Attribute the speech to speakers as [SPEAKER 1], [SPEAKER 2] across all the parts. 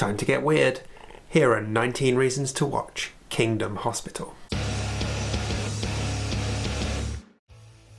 [SPEAKER 1] Time to get weird. Here are 19 reasons to watch Kingdom Hospital.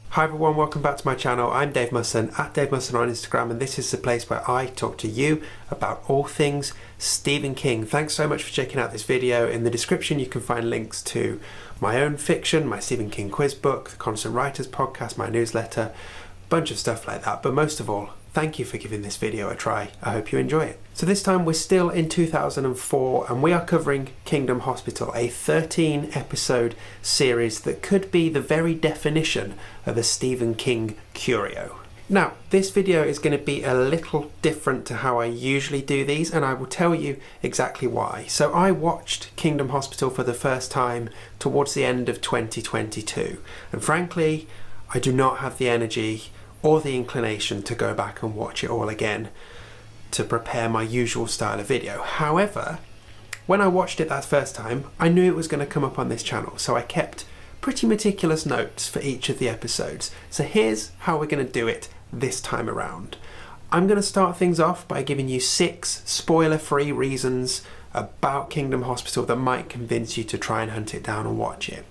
[SPEAKER 1] Hi everyone, welcome back to my channel. I'm Dave Musson, at Dave Musson on Instagram, and this is the place where I talk to you about all things Stephen King. Thanks so much for checking out this video. In the description you can find links to my own fiction, my Stephen King quiz book, the Constant Writers podcast, my newsletter, a bunch of stuff like that. But most of all, thank you for giving this video a try. I hope you enjoy it. So this time we're still in 2004 and we are covering Kingdom Hospital, a 13 episode series that could be the very definition of a Stephen King curio. Now, this video is going to be a little different to how I usually do these, and I will tell you exactly why. So I watched Kingdom Hospital for the first time towards the end of 2022, and frankly, I do not have the energy or the inclination to go back and watch it all again to prepare my usual style of video. However, when I watched it that first time, I knew it was going to come up on this channel, so I kept pretty meticulous notes for each of the episodes. So here's how we're going to do it this time around. I'm going to start things off by giving you 6 spoiler-free reasons about Kingdom Hospital that might convince you to try and hunt it down and watch it.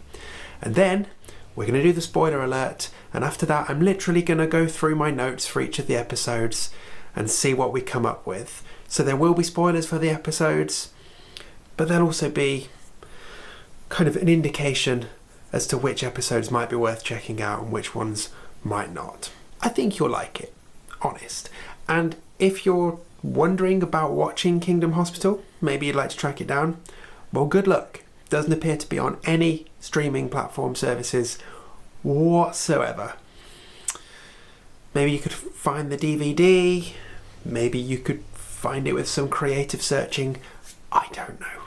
[SPEAKER 1] And then we're going to do the spoiler alert, and after that I'm literally going to go through my notes for each of the episodes and see what we come up with. So there will be spoilers for the episodes, but there'll also be kind of an indication as to which episodes might be worth checking out and which ones might not. I think you'll like it, honest. And if you're wondering about watching Kingdom Hospital, maybe you'd like to track it down, well, good luck. Doesn't appear to be on any streaming platform services whatsoever. Maybe you could find the DVD, maybe you could find it with some creative searching. I don't know.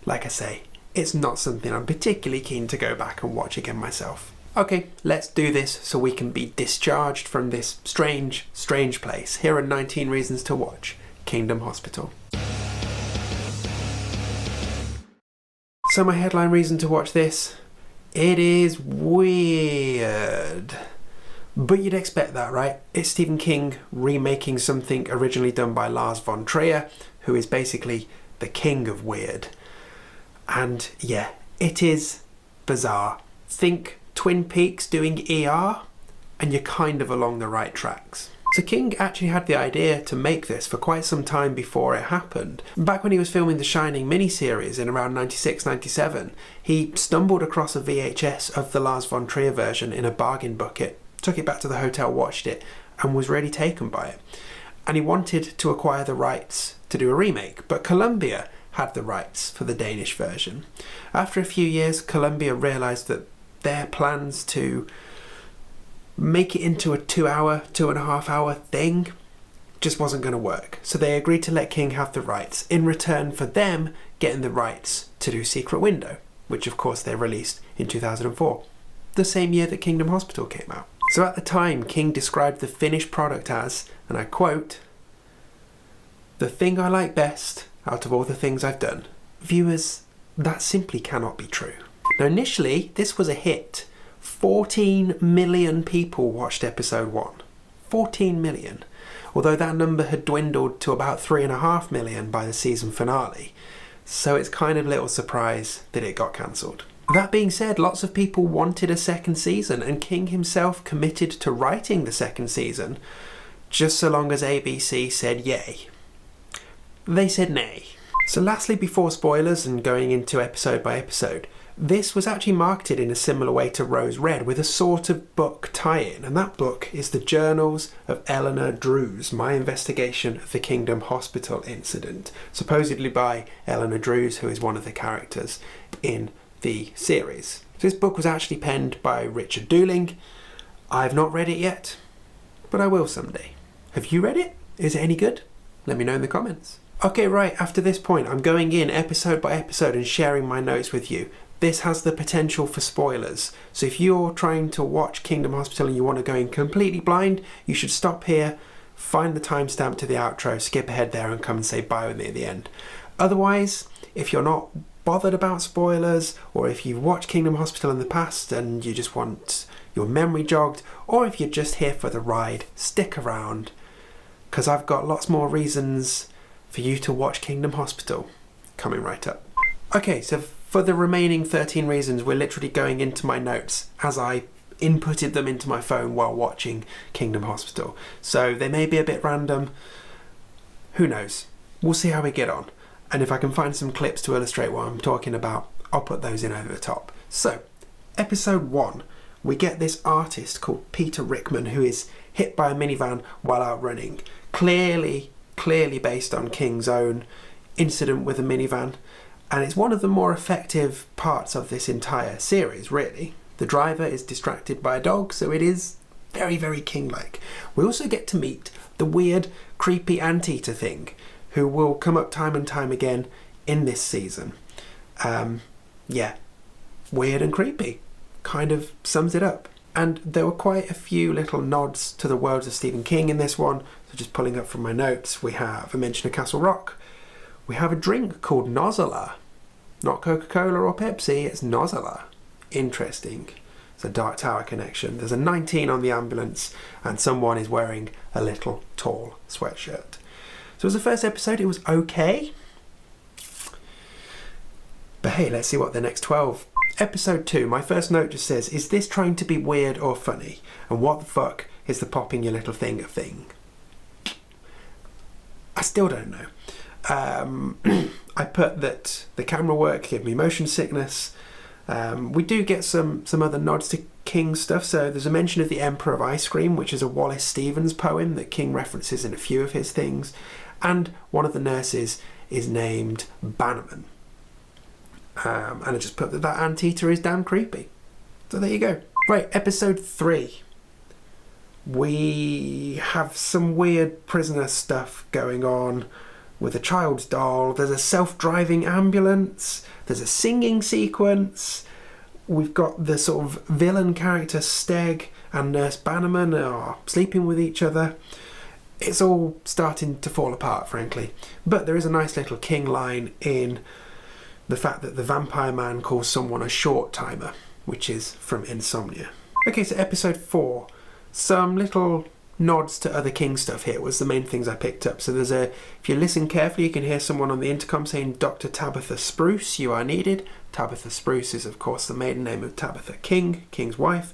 [SPEAKER 1] Like I say, it's not something I'm particularly keen to go back and watch again myself. Okay, let's do this so we can be discharged from this strange place. Here are 19 reasons to watch Kingdom Hospital. So my headline reason to watch this, it is weird. But you'd expect that, right? It's Stephen King remaking something originally done by Lars Von Trier, who is basically the king of weird. And yeah, it is bizarre. Think Twin Peaks doing ER, and you're kind of along the right tracks. So King actually had the idea to make this for quite some time before it happened. Back when he was filming the Shining miniseries in around 96, 97, he stumbled across a VHS of the Lars Von Trier version in a bargain bucket, took it back to the hotel, watched it, and was really taken by it. And he wanted to acquire the rights to do a remake, but Columbia had the rights for the Danish version. After a few years, Columbia realised that their plans to make it into a 2.5 hour thing just wasn't going to work. So they agreed to let King have the rights in return for them getting the rights to do Secret Window, which of course they released in 2004, the same year that Kingdom Hospital came out. So at the time, King described the finished product as, and I quote, "The thing I like best out of all the things I've done." Viewers, that simply cannot be true. Now initially, this was a hit. 14 million people watched episode 1. 14 million. Although that number had dwindled to about 3.5 million by the season finale. So it's kind of little surprise that it got cancelled. That being said, lots of people wanted a second season, and King himself committed to writing the second season, just so long as ABC said yay. They said nay. So lastly, before spoilers and going into episode by episode, this was actually marketed in a similar way to Rose Red, with a sort of book tie-in, and that book is the Journals of Eleanor Drews, my investigation of the Kingdom Hospital incident, supposedly by Eleanor Drews, who is one of the characters in the series. So this book was actually penned by Richard Dooling. I've not read it yet, but I will someday. Have you read it? Is it any good? Let me know in the comments. Okay, right, after this point, I'm going in episode by episode and sharing my notes with you. This has the potential for spoilers, so if you're trying to watch Kingdom Hospital and you want to go in completely blind, you should stop here, find the timestamp to the outro, skip ahead there and come and say bye with me at the end. Otherwise, if you're not bothered about spoilers, or if you've watched Kingdom Hospital in the past and you just want your memory jogged, or if you're just here for the ride, stick around, because I've got lots more reasons for you to watch Kingdom Hospital. Coming right up. Okay, so for the remaining 13 reasons, we're literally going into my notes as I inputted them into my phone while watching Kingdom Hospital. So they may be a bit random. Who knows? We'll see how we get on. And if I can find some clips to illustrate what I'm talking about, I'll put those in over the top. So, episode 1, we get this artist called Peter Rickman who is hit by a minivan while out running. Clearly based on King's own incident with a minivan. And it's one of the more effective parts of this entire series, really. The driver is distracted by a dog, so it is very, very King-like. We also get to meet the weird, creepy anteater thing, who will come up time and time again in this season. Yeah, weird and creepy. Kind of sums it up. And there were quite a few little nods to the worlds of Stephen King in this one. So just pulling up from my notes, we have a mention of Castle Rock. We have a drink called Nozzler. Not Coca-Cola or Pepsi, it's Nozzler. Interesting. It's a Dark Tower connection. There's a 19 on the ambulance and someone is wearing a little tall sweatshirt. So as the first episode, it was okay. But hey, let's see what the next 12. Episode 2, my first note just says, is this trying to be weird or funny? And what the fuck is the popping your little finger thing? I still don't know. I put that the camera work gave me motion sickness. We do get some other nods to King stuff. So there's a mention of the Emperor of Ice Cream, which is a Wallace Stevens poem that King references in a few of his things. And one of the nurses is named Bannerman. And I just put that anteater is damn creepy. So there you go. Right, episode 3. We have some weird prisoner stuff going on with a child's doll. There's a self-driving ambulance. There's a singing sequence. We've got the sort of villain character Steg and Nurse Bannerman are sleeping with each other. It's all starting to fall apart, frankly. But there is a nice little King line in the fact that the vampire man calls someone a short timer, which is from Insomnia. Okay, so episode 4. Some little nods to other King stuff here was the main things I picked up. So there's if you listen carefully, you can hear someone on the intercom saying, Dr. Tabitha Spruce, you are needed. Tabitha Spruce is, of course, the maiden name of Tabitha King, King's wife.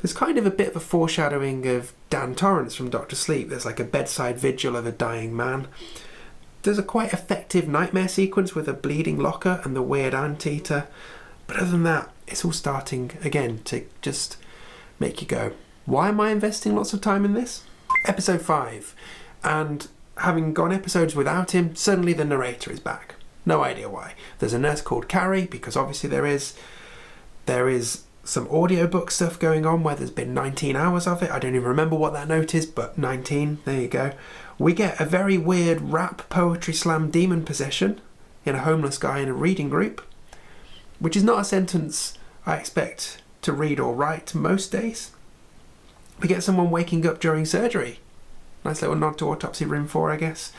[SPEAKER 1] There's kind of a bit of a foreshadowing of Dan Torrance from Dr. Sleep. There's like a bedside vigil of a dying man. There's a quite effective nightmare sequence with a bleeding locker and the weird anteater. But other than that, it's all starting, again, to just make you go, why am I investing lots of time in this? Episode 5. And having gone episodes without him, suddenly the narrator is back. No idea why. There's a nurse called Carrie, because obviously there is. There is some audiobook stuff going on where there's been 19 hours of it. I don't even remember what that note is, but 19, there you go. We get a very weird rap poetry slam demon possession in a homeless guy in a reading group, which is not a sentence I expect to read or write most days. We get someone waking up during surgery. Nice little nod to Autopsy Room 4, I guess.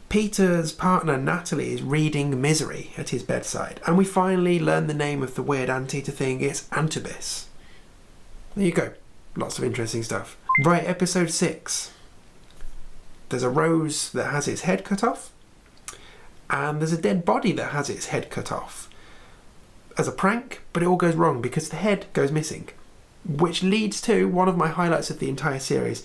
[SPEAKER 1] Peter's partner, Natalie, is reading Misery at his bedside. And we finally learn the name of the weird anteater thing. It's Antubis. There you go. Lots of interesting stuff. Right, episode 6. There's a rose that has its head cut off. And there's a dead body that has its head cut off. As a prank, but it all goes wrong because the head goes missing. Which leads to one of my highlights of the entire series.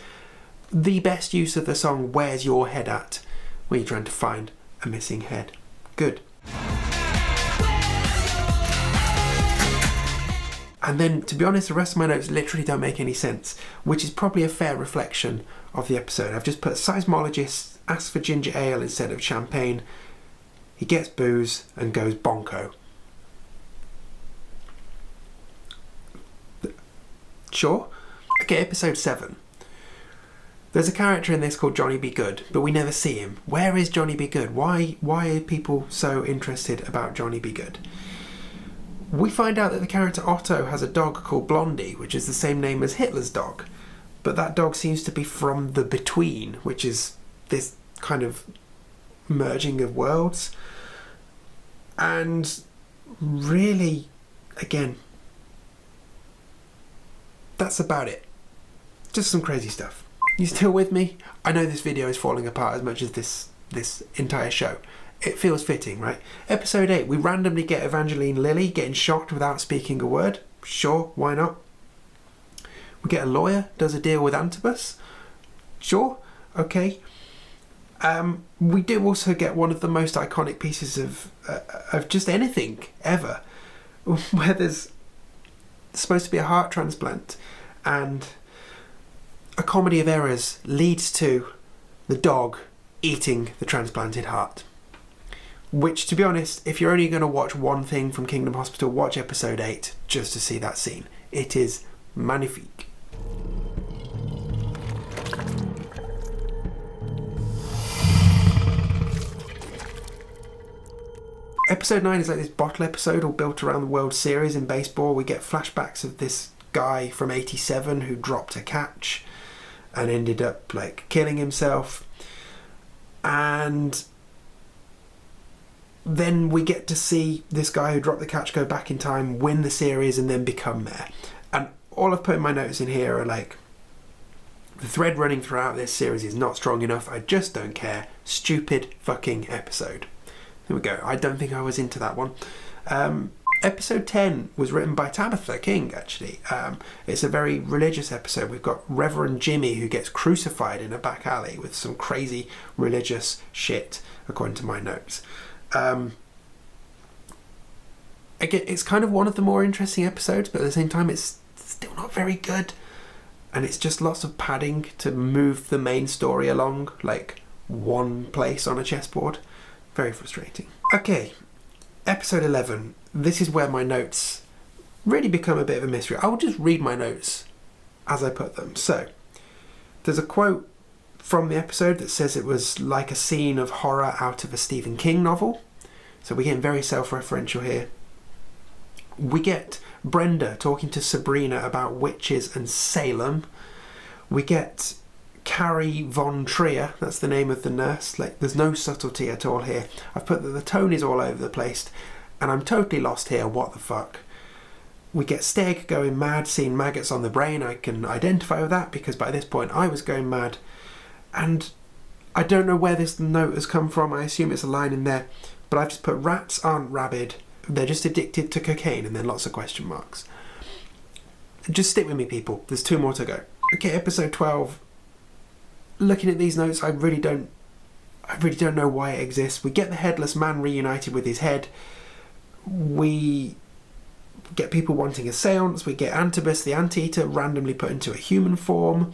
[SPEAKER 1] The best use of the song Where's Your Head At? When you're trying to find a missing head. Good. And then, to be honest, the rest of my notes literally don't make any sense, which is probably a fair reflection of the episode. I've just put seismologist asks for ginger ale instead of champagne. He gets booze and goes bonko. Sure. Okay, episode 7. There's a character in this called Johnny Be Good, but we never see him. Where is Johnny Be Good? Why are people so interested about Johnny Be Good? We find out that the character Otto has a dog called Blondie, which is the same name as Hitler's dog. But that dog seems to be from the Between, which is this kind of merging of worlds. And really, again, that's about it. Just some crazy stuff. You still with me? I know this video is falling apart as much as this this entire show. It feels fitting, right? Episode 8, we randomly get Evangeline Lilly getting shocked without speaking a word. Sure, why not? We get a lawyer, does a deal with Antipas. Sure, okay. We do also get one of the most iconic pieces of just anything ever, where there's supposed to be a heart transplant, and a comedy of errors leads to the dog eating the transplanted heart. Which, to be honest, if you're only going to watch one thing from Kingdom Hospital, watch episode 8 just to see that scene. It is magnifique. Episode 9 is like this bottle episode all built around the World Series in baseball. We get flashbacks of this guy from 87 who dropped a catch and ended up like killing himself. And then we get to see this guy who dropped the catch go back in time, win the series, and then become mayor. And all I've put in my notes in here are like, the thread running throughout this series is not strong enough. I just don't care. Stupid fucking episode. There we go. I don't think I was into that one. Episode 10 was written by Tabitha King, actually. It's a very religious episode. We've got Reverend Jimmy who gets crucified in a back alley with some crazy religious shit, according to my notes. Again, it's kind of one of the more interesting episodes, but at the same time it's still not very good. And it's just lots of padding to move the main story along, like one place on a chessboard. Very frustrating. Okay, episode 11. This is where my notes really become a bit of a mystery. I'll just read my notes as I put them. So, there's a quote from the episode that says it was like a scene of horror out of a Stephen King novel. So we're getting very self-referential here. We get Brenda talking to Sabrina about witches and Salem. We get Carrie Von Trier, that's the name of the nurse. Like, there's no subtlety at all here. I've put that the tone is all over the place, and I'm totally lost here. What the fuck? We get Steg going mad, seeing maggots on the brain. I can identify with that because by this point I was going mad. And I don't know where this note has come from. I assume it's a line in there. But I've just put rats aren't rabid. They're just addicted to cocaine, and then lots of question marks. Just stick with me, people. There's 2 more to go. Okay, episode 12. Looking at these notes, I really don't know why it exists. We get the headless man reunited with his head. We get people wanting a seance. We get Antipas the anteater randomly put into a human form,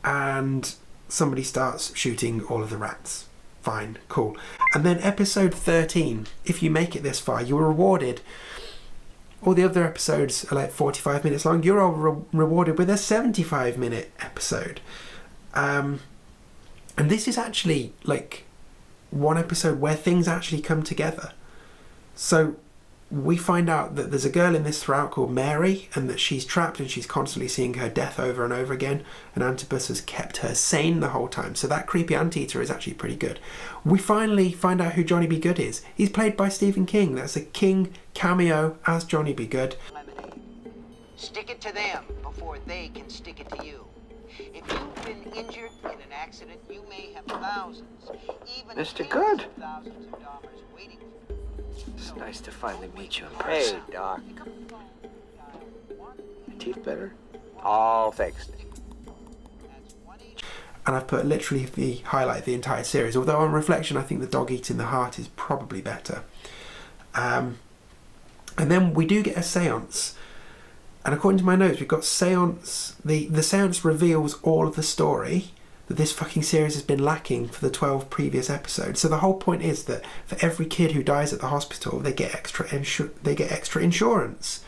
[SPEAKER 1] and somebody starts shooting all of the rats. Fine, cool. And then episode 13, if you make it this far, you are rewarded. All the other episodes are like 45 minutes long. You're all rewarded with a 75-minute episode. And this is actually like one episode where things actually come together. So we find out that there's a girl in this throughout called Mary, and that she's trapped and she's constantly seeing her death over and over again, and Antipas has kept her sane the whole time. So that creepy anteater is actually pretty good. We finally find out who Johnny B. Good is. He's played by Stephen King. That's a King cameo as Johnny B. Good.
[SPEAKER 2] Lemonade. Stick it to them before they can stick it to you. If you've been injured in an accident, you may have thousands, even
[SPEAKER 3] Mr. Good.
[SPEAKER 2] thousands of dollars waiting for you.
[SPEAKER 3] It's nice to finally meet you in person. Hey, Doc. Your teeth better? All fixed.
[SPEAKER 1] And I've put literally the highlight of the entire series, although on reflection I think the dog eating the heart is probably better. And then we do get a seance, and according to my notes we've got seance. The seance reveals all of the story that this fucking series has been lacking for the 12 previous episodes. So the whole point is that for every kid who dies at the hospital, they get extra insurance.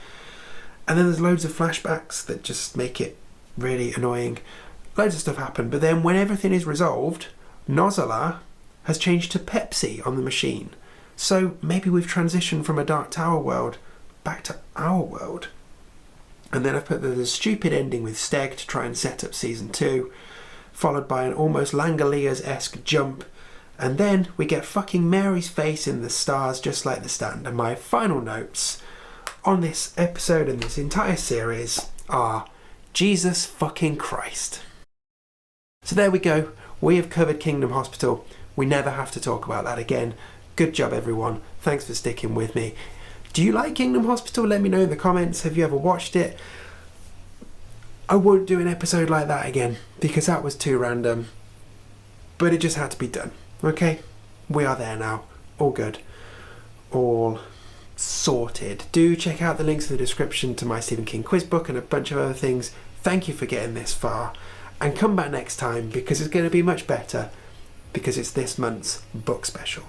[SPEAKER 1] And then there's loads of flashbacks that just make it really annoying. Loads of stuff happen, but then when everything is resolved, Nozola has changed to Pepsi on the machine. So maybe we've transitioned from a Dark Tower world back to our world. And then I've put the stupid ending with Steg to try and set up season 2, followed by an almost Langoliers-esque jump, and then we get fucking Mary's face in the stars just like The Stand. And my final notes on this episode and this entire series are Jesus fucking Christ. So there we go. We have covered Kingdom Hospital. We never have to talk about that again. Good job, everyone. Thanks for sticking with me. Do you like Kingdom Hospital? Let me know in the comments. Have you ever watched it? I won't do an episode like that again because that was too random. But it just had to be done. Okay? We are there now. All good. All sorted. Do check out the links in the description to my Stephen King quiz book and a bunch of other things. Thank you for getting this far. And come back next time because it's going to be much better because it's this month's book special.